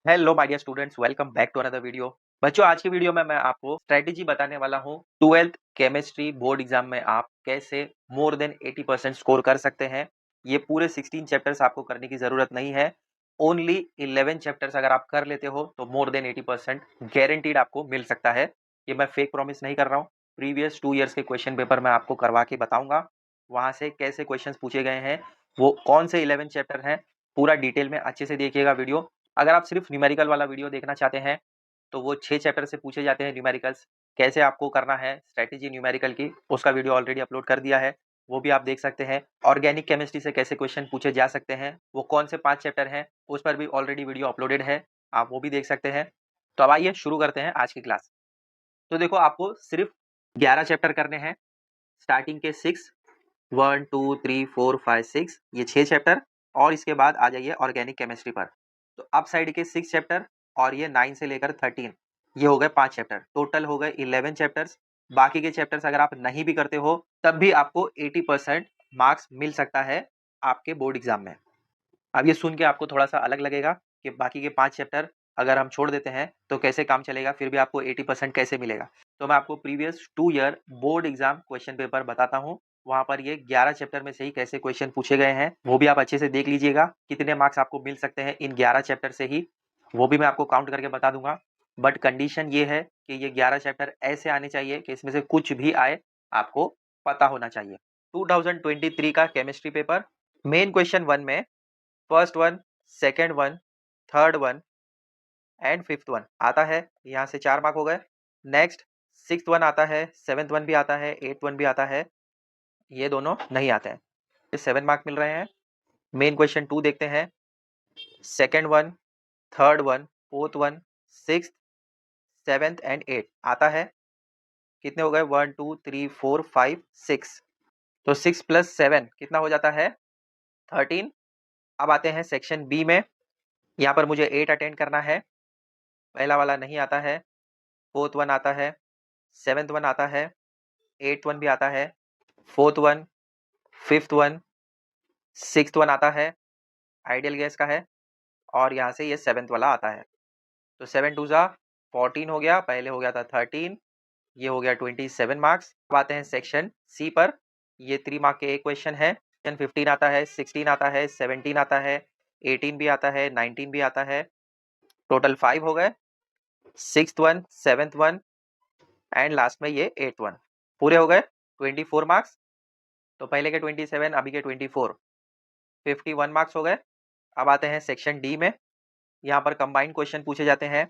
Hello my dear students, welcome back to another video. बच्चों, आज की वीडियो में मैं आपको स्ट्रेटेजी बताने वाला हूँ। 12th केमिस्ट्री बोर्ड एग्जाम में आप कैसे मोर देन 80% स्कोर कर सकते हैं। ये पूरे 16 चैप्टर्स आपको करने की जरूरत नहीं है। ओनली 11 चैप्टर्स अगर आप कर लेते हो तो मोर देन 80% गारंटीड आपको मिल सकता है। ये मैं फेक प्रॉमिस नहीं कर रहा हूँ। प्रीवियस 2 ईयर्स के क्वेश्चन पेपर मैं आपको करवा के बताऊंगा, वहां से कैसे क्वेश्चन पूछे गए हैं, वो कौन से 11 चैप्टर हैं, पूरा डिटेल में अच्छे से देखिएगा वीडियो। अगर आप सिर्फ न्यूमेरिकल वाला वीडियो देखना चाहते हैं तो वो 6 चैप्टर से पूछे जाते हैं न्यूमेरिकल्स, कैसे आपको करना है स्ट्रेटेजी न्यूमेरिकल की, उसका वीडियो ऑलरेडी अपलोड कर दिया है, वो भी आप देख सकते हैं। ऑर्गेनिक केमिस्ट्री से कैसे क्वेश्चन पूछे जा सकते हैं, वो कौन से 5 चैप्टर हैं, उस पर भी ऑलरेडी वीडियो अपलोडेड है, आप वो भी देख सकते हैं। तो अब आइए शुरू करते हैं आज की क्लास। तो देखो, आपको सिर्फ 11 चैप्टर करने हैं। स्टार्टिंग के 6, 1 2 3 4 5 6, ये 6 चैप्टर, और इसके बाद आ जाइए ऑर्गेनिक केमिस्ट्री पर। तो अप साइड के 6 चैप्टर और ये 9 से लेकर 13, ये हो गए 5 चैप्टर, टोटल हो गए 11 चैप्टर्स। बाकी के चैप्टर्स अगर आप नहीं भी करते हो तब भी आपको 80% मार्क्स मिल सकता है आपके बोर्ड एग्जाम में। अब ये सुन के आपको थोड़ा सा अलग लगेगा कि बाकी के 5 चैप्टर अगर हम छोड़ देते हैं तो कैसे काम चलेगा, फिर भी आपको 80% कैसे मिलेगा। तो मैं आपको previous 2 year board exam question paper बताता हूँ, वहां पर ये 11 चैप्टर में से ही कैसे क्वेश्चन पूछे गए हैं, वो भी आप अच्छे से देख लीजिएगा। कितने मार्क्स आपको मिल सकते हैं इन 11 चैप्टर से ही, वो भी मैं आपको काउंट करके बता दूंगा। बट कंडीशन ये है कि ये 11 चैप्टर ऐसे आने चाहिए कि इसमें से कुछ भी आए आपको पता होना चाहिए। 2023 का केमिस्ट्री पेपर, मेन क्वेश्चन 1 में first one, second one, third one and fifth one आता है, यहाँ से 4 मार्क हो गए। नेक्स्ट सिक्स्थ वन आता है, सेवेंथ वन भी आता है, एट्थ वन भी आता है, ये दोनों नहीं आते हैं, ये 7 मार्क मिल रहे हैं। मेन क्वेश्चन 2 देखते हैं। Second one, third one, fourth one, sixth, seventh and eight आता है। कितने हो गए? 1 2 3 4 5 6। तो 6 प्लस 7 कितना हो जाता है? 13। अब आते हैं सेक्शन बी में। यहाँ पर मुझे 8 अटेंड करना है। पहला वाला नहीं आता है, फोर्थ वन आता है, सेवेंथ वन आता है, एट्थ वन भी आता है, fourth one, fifth one, sixth one आता है, आइडियल गैस का है, और यहाँ से ये सेवेंथ वाला आता है। तो 7 टू ज़ा 14 हो गया, पहले हो गया था 13, ये हो गया 27 मार्क्स। अब आते हैं सेक्शन सी पर। ये 3 मार्क के एक क्वेश्चन है। 15 आता है, 16 आता है, 17 आता है, 18 भी आता है, 19 भी आता है, टोटल 5 हो गए। Sixth one, seventh one and last में ये एट्थ वन, पूरे हो गए 24 मार्क्स। तो पहले के 27, अभी के 24, 51 मार्क्स हो गए। अब आते हैं सेक्शन डी में। यहाँ पर कंबाइंड क्वेश्चन पूछे जाते हैं।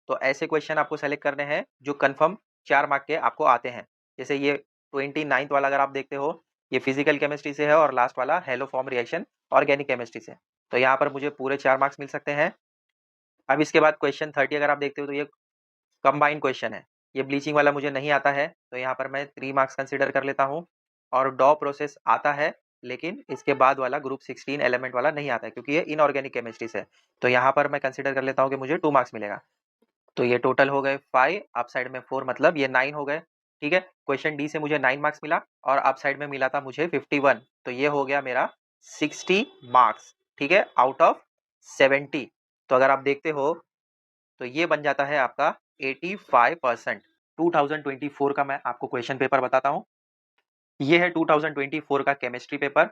तो ऐसे क्वेश्चन आपको सेलेक्ट करने हैं जो कंफर्म 4 मार्क के आपको आते हैं। जैसे ये 29th वाला अगर आप देखते हो, ये फिजिकल केमिस्ट्री से है, और लास्ट वाला hello form reaction organic chemistry से। तो यहाँ पर मुझे पूरे 4 मार्क्स मिल सकते हैं। अब इसके बाद क्वेश्चन 30 अगर आप देखते हो तो ये कंबाइंड क्वेश्चन है। ये ब्लीचिंग वाला मुझे नहीं आता है, तो यहाँ पर मैं 3 मार्क्स कंसीडर कर लेता हूँ। और डॉ प्रोसेस आता है, लेकिन इसके बाद वाला ग्रुप 16 एलिमेंट वाला नहीं आता है, क्योंकि ये इनऑर्गेनिक केमिस्ट्री से। तो यहाँ पर मैं कंसीडर कर लेता हूँ कि मुझे 2 मार्क्स मिलेगा। तो ये टोटल हो गए 5, अप साइड में 4, मतलब ये 9 हो गए। ठीक है, क्वेश्चन डी से मुझे 9 मार्क्स मिला, और अप साइड में मिला था मुझे 51। तो ये हो गया मेरा 60 मार्क्स। ठीक है, आउट ऑफ 70। तो अगर आप देखते हो तो ये बन जाता है आपका 85%। 2024 का मैं आपको क्वेश्चन पेपर बताता हूँ। ये है 2024 का केमिस्ट्री पेपर,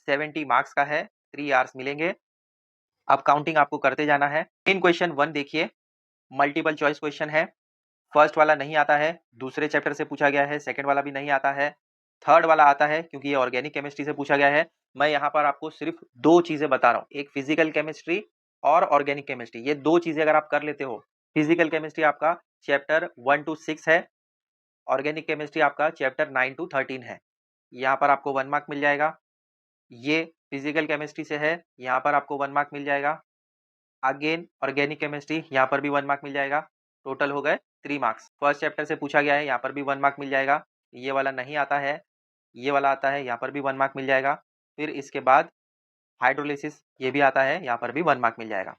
70 मार्क्स का है, 3 आवर्स मिलेंगे। अब काउंटिंग आपको करते जाना है। इन क्वेश्चन 1 देखिए, मल्टीपल चॉइस क्वेश्चन है। फर्स्ट वाला नहीं आता है, दूसरे चैप्टर से पूछा गया है। सेकंड वाला भी नहीं आता है, थर्ड वाला आता है, क्योंकि ये ऑर्गेनिक केमिस्ट्री से पूछा गया है। मैं यहाँ पर आपको सिर्फ 2 चीजें बता रहा हूँ, एक फिजिकल केमिस्ट्री और ऑर्गेनिक केमिस्ट्री। ये 2 चीजें अगर आप कर लेते हो, फिजिकल केमिस्ट्री आपका चैप्टर 1 टू 6 है, ऑर्गेनिक केमिस्ट्री आपका चैप्टर 9 टू 13 है। यहाँ पर आपको 1 मार्क मिल जाएगा। ये फिजिकल केमिस्ट्री से है, यहाँ पर आपको 1 मार्क मिल जाएगा। अगेन ऑर्गेनिक केमिस्ट्री, यहाँ पर भी 1 मार्क मिल जाएगा। टोटल हो गए 3 मार्क्स। फर्स्ट चैप्टर से पूछा गया है, यहाँ पर भी 1 मार्क मिल जाएगा। ये वाला नहीं आता है, ये वाला आता है, यहाँ पर भी 1 मार्क मिल जाएगा। फिर इसके बाद हाइड्रोलिसिस, ये भी आता है, यहाँ पर भी 1 मार्क मिल जाएगा।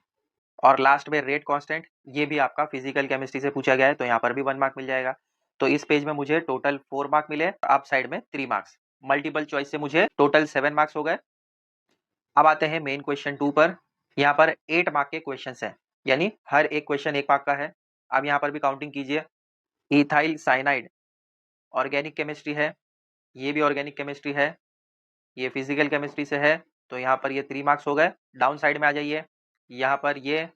और लास्ट में रेट कांस्टेंट, ये भी आपका फिजिकल केमिस्ट्री से पूछा गया है, तो यहाँ पर भी 1 मार्क मिल जाएगा। तो इस पेज में मुझे टोटल 4 मार्क मिले, अप साइड में 3 मार्क्स। मल्टीपल चॉइस से मुझे टोटल 7 मार्क्स हो गए। अब आते हैं मेन क्वेश्चन 2 पर। यहाँ पर 8 मार्क के क्वेश्चन हैं। यानी हर एक क्वेश्चन 1 मार्क का है। अब यहाँ पर भी काउंटिंग कीजिए। इथाइल साइनाइड ऑर्गेनिक केमिस्ट्री है, ये भी ऑर्गेनिक केमिस्ट्री है, ये फिजिकल केमिस्ट्री से है, तो यहाँ पर ये 3 मार्क्स हो गए। डाउन साइड में आ जाइए, यहाँ पर ये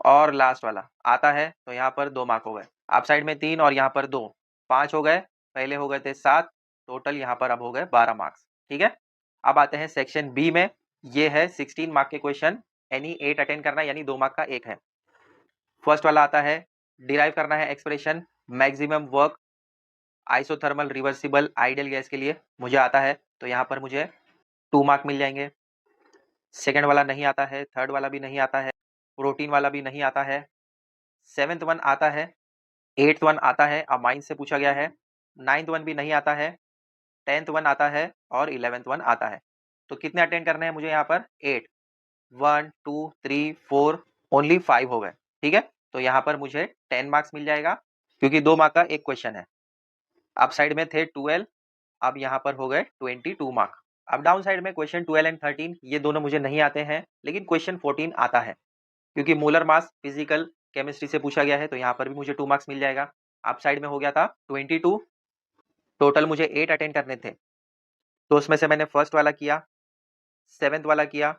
और लास्ट वाला आता है, तो यहाँ पर 2 मार्क हो गए। अप साइड में 3 और यहाँ पर 2, 5 हो गए। पहले हो गए थे 7, टोटल यहाँ पर अब हो गए 12 मार्क्स। ठीक है, अब आते हैं सेक्शन बी में। ये है 16 मार्क के क्वेश्चन, एनी 8 अटेंड करना, यानी 2 मार्क का एक है। फर्स्ट वाला आता है, डिराइव करना है expression maximum work isothermal reversible ideal gas के लिए, मुझे आता है, तो यहाँ पर मुझे 2 मार्क मिल जाएंगे। सेकंड वाला नहीं आता है, थर्ड वाला भी नहीं आता है, प्रोटीन वाला भी नहीं आता है, 7th वन आता है, 8th वन आता है, अमाइन से पूछा गया है, 9th वन भी नहीं आता है, 10th वन आता है और 11th वन आता है। तो कितने अटेंड करने हैं मुझे यहाँ पर? 8। 1 2 3 4 ओनली 5 हो गए। ठीक है, तो यहाँ पर मुझे 10 मार्क्स मिल जाएगा, क्योंकि 2 मार्क का एक क्वेश्चन है। अप साइड में थे 12, अब यहाँ पर हो गए 22 मार्क। अब डाउन साइड में क्वेश्चन 12 एंड 13 ये दोनों मुझे नहीं आते हैं, लेकिन क्वेश्चन 14 आता है, क्योंकि मोलर मास फिजिकल केमिस्ट्री से पूछा गया है, तो यहाँ पर भी मुझे 2 मार्क्स मिल जाएगा। अप साइड में हो गया था 22, टोटल मुझे 8 अटेंड करने थे, तो उसमें से मैंने फर्स्ट वाला किया, 7th वाला किया,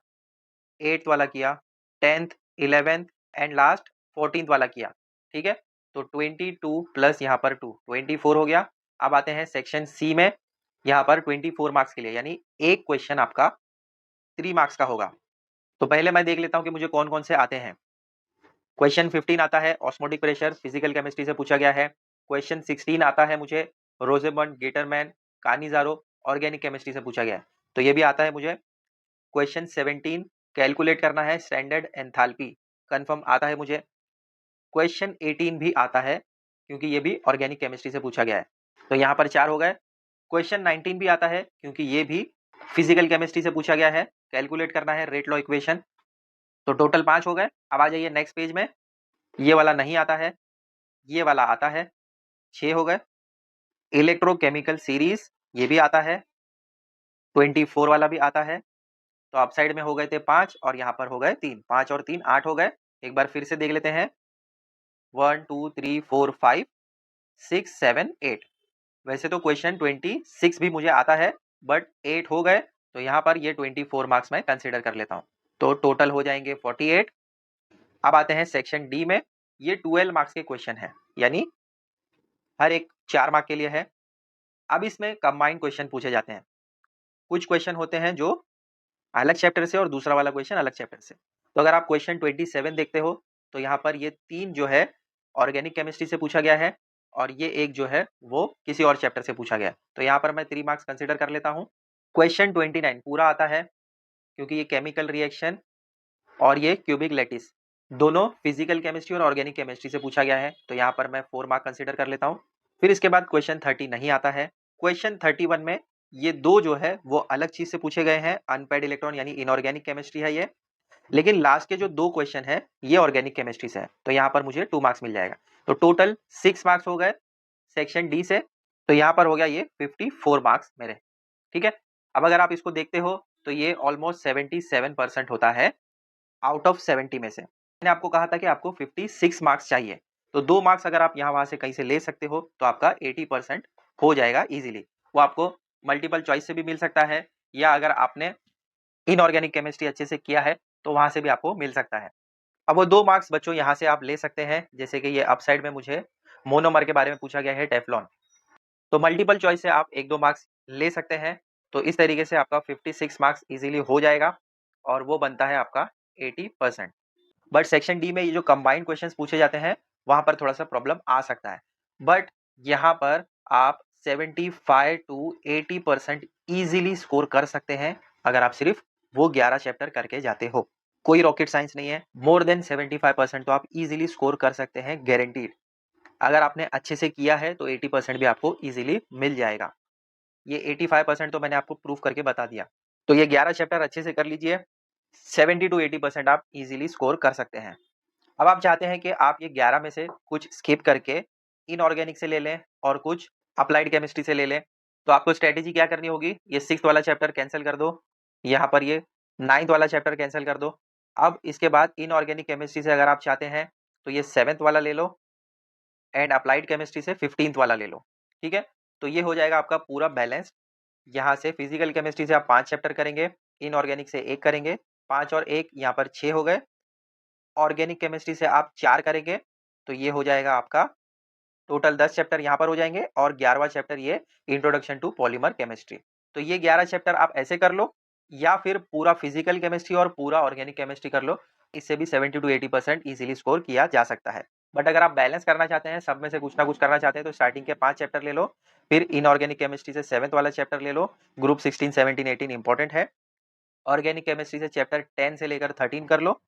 8th वाला किया, 10th 11th and last 14th वाला किया। ठीक है, तो 22 प्लस यहाँ पर 2 24 हो गया। अब आते हैं सेक्शन सी में, यहाँ पर 24 मार्क्स के लिए, यानी एक क्वेश्चन आपका 3 मार्क्स का होगा। तो पहले मैं देख लेता हूँ कि मुझे कौन कौन से आते हैं। क्वेश्चन 15 आता है, ऑस्मोटिक प्रेशर फिजिकल केमिस्ट्री से पूछा गया है। क्वेश्चन 16 आता है मुझे, रोजेबर्ग गेटरमैन कानिजारो ऑर्गेनिक केमिस्ट्री से पूछा गया है, तो ये भी आता है मुझे। क्वेश्चन 17 कैलकुलेट करना है स्टैंडर्ड एंथैल्पी, कंफर्म आता है मुझे। क्वेश्चन 18 भी आता है, क्योंकि ये भी ऑर्गेनिक केमिस्ट्री से पूछा गया है, तो यहाँ पर 4 हो गए। क्वेश्चन 19 भी आता है, क्योंकि ये भी फिजिकल केमिस्ट्री से पूछा गया है, कैलकुलेट करना है रेट लॉ इक्वेशन, तो टोटल 5 हो गए। अब आ जाइए नेक्स्ट पेज में, ये वाला नहीं आता है, ये वाला आता है, 6 हो गए। इलेक्ट्रोकेमिकल सीरीज ये भी आता है, 24 वाला भी आता है, तो अप साइड में हो गए थे 5 और यहाँ पर हो गए 3, 5 और 3 8 हो गए। एक बार फिर से देख लेते हैं, 1 2 3 4 5 6 7 8। वैसे तो क्वेश्चन 26 भी मुझे आता है, बट 8 हो गए, तो यहाँ पर ये 24 मार्क्स मैं कंसिडर कर लेता हूँ, तो टोटल हो जाएंगे 48। अब आते हैं सेक्शन डी में, ये 12 मार्क्स के क्वेश्चन है, यानी हर एक 4 मार्क के लिए है। अब इसमें कंबाइंड क्वेश्चन पूछे जाते हैं। कुछ क्वेश्चन होते हैं जो अलग चैप्टर से और दूसरा वाला क्वेश्चन अलग चैप्टर से। तो अगर आप क्वेश्चन 27 देखते हो, तो यहाँ पर ये 3 जो है ऑर्गेनिक केमिस्ट्री से पूछा गया है, और ये एक जो है वो किसी और चैप्टर से पूछा गया है, तो यहाँ पर मैं 3 मार्क्स कंसिडर कर लेता हूँ। क्वेश्चन 29 पूरा आता है, क्योंकि ये केमिकल रिएक्शन और ये क्यूबिक लैटिस दोनों फिजिकल केमिस्ट्री और ऑर्गेनिक केमिस्ट्री से पूछा गया है, तो यहाँ पर मैं 4 मार्क कंसिडर कर लेता हूँ। फिर इसके बाद क्वेश्चन 30 नहीं आता है। क्वेश्चन 31 में ये 2 जो है वो अलग चीज से पूछे गए हैं, अनपेड इलेक्ट्रॉन यानी इनऑर्गेनिक केमिस्ट्री है ये, लेकिन लास्ट के जो 2 क्वेश्चन है ये ऑर्गेनिक केमिस्ट्री से है, तो यहाँ पर मुझे 2 मार्क्स मिल जाएगा, तो टोटल 6 मार्क्स हो गए सेक्शन डी से, तो यहाँ पर हो गया ये 54 मार्क्स मेरे। ठीक है, अब अगर आप इसको देखते हो तो ये ऑलमोस्ट 77% होता है आउट ऑफ 70 में से। मैंने आपको कहा था कि आपको 56 मार्क्स चाहिए, तो 2 मार्क्स अगर आप यहाँ वहां से कहीं से ले सकते हो तो आपका 80% हो जाएगा इजीली। वो आपको मल्टीपल चॉइस से भी मिल सकता है, या अगर आपने इनऑर्गेनिक केमिस्ट्री अच्छे से किया है तो वहां से भी आपको मिल सकता है। अब वो 2 मार्क्स बच्चों यहाँ से आप ले सकते हैं, जैसे कि ये अपसाइड में मुझे मोनोमर के बारे में पूछा गया है, टेफ्लॉन, तो मल्टीपल चॉइस से आप 1-2 मार्क्स ले सकते हैं, तो इस तरीके से आपका 56 मार्क्स इजीली हो जाएगा, और वो बनता है आपका 80%। बट सेक्शन डी में ये जो कंबाइंड क्वेश्चंस पूछे जाते हैं वहां पर थोड़ा सा प्रॉब्लम आ सकता है, बट यहाँ पर आप 75 टू 80% इजीली स्कोर कर सकते हैं, अगर आप सिर्फ वो 11 चैप्टर करके जाते हो। कोई रॉकेट साइंस नहीं है, मोर देन 75% तो आप इजीली स्कोर कर सकते हैं, गारंटीड। अगर आपने अच्छे से किया है तो 80% भी आपको इजीली मिल जाएगा। ये 85% तो मैंने आपको प्रूफ करके बता दिया, तो ये 11 चैप्टर अच्छे से कर लीजिए, 70 टू 80% आप इजीली स्कोर कर सकते हैं। अब आप चाहते हैं कि आप ये 11 में से कुछ स्किप करके इनऑर्गेनिक से ले लें और कुछ अप्लाइड केमिस्ट्री से ले लें, तो आपको स्ट्रेटेजी क्या करनी होगी, ये 6th वाला चैप्टर कैंसिल कर दो, यहाँ पर ये 9th वाला चैप्टर कैंसिल कर दो, अब इसके बाद इनऑर्गेनिक केमिस्ट्री से अगर आप चाहते हैं तो ये 7th वाला ले लो एंड अप्लाइड केमिस्ट्री से 15th वाला ले लो, ठीक है। तो ये हो जाएगा आपका पूरा बैलेंस। यहाँ से फिजिकल केमिस्ट्री से आप 5 चैप्टर करेंगे, इनऑर्गेनिक से 1 करेंगे, 5 और 1 यहाँ पर 6 हो गए। ऑर्गेनिक केमिस्ट्री से आप 4 करेंगे, तो ये हो जाएगा आपका टोटल 10 चैप्टर यहाँ पर हो जाएंगे और 11वां चैप्टर ये इंट्रोडक्शन टू पॉलीमर केमिस्ट्री। तो ये 11 चैप्टर आप ऐसे कर लो या फिर पूरा फिजिकल केमिस्ट्री और पूरा ऑर्गेनिक केमिस्ट्री कर लो। इससे भी 70 टू 80% इजीली स्कोर किया जा सकता है। बट अगर आप बैलेंस करना चाहते हैं, सब में से कुछ ना कुछ करना चाहते हैं, तो स्टार्टिंग के 5 चैप्टर ले लो, फिर इनऑर्गेनिक केमिस्ट्री से 7th वाला चैप्टर ले लो। ग्रुप 16, 17, 18 इंपॉर्टेंट है। ऑर्गेनिक केमिस्ट्री से चैप्टर 10 से लेकर 13 कर लो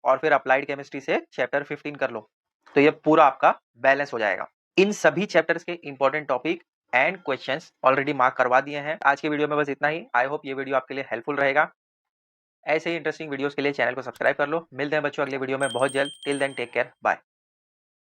और फिर अप्लाइड केमिस्ट्री से चैप्टर 15 कर लो। तो ये पूरा आपका बैलेंस हो जाएगा। इन सभी चैप्टर्स के important topic and questions already mark करवा दिए हैं। आज के वीडियो में बस इतना ही। आई होप ये वीडियो आपके लिए हेल्पफुल रहेगा। ऐसे ही इंटरेस्टिंग वीडियोस के लिए चैनल को सब्सक्राइब कर लो। मिलते हैं बच्चों अगले वीडियो में बहुत जल्द। Till then take care, bye.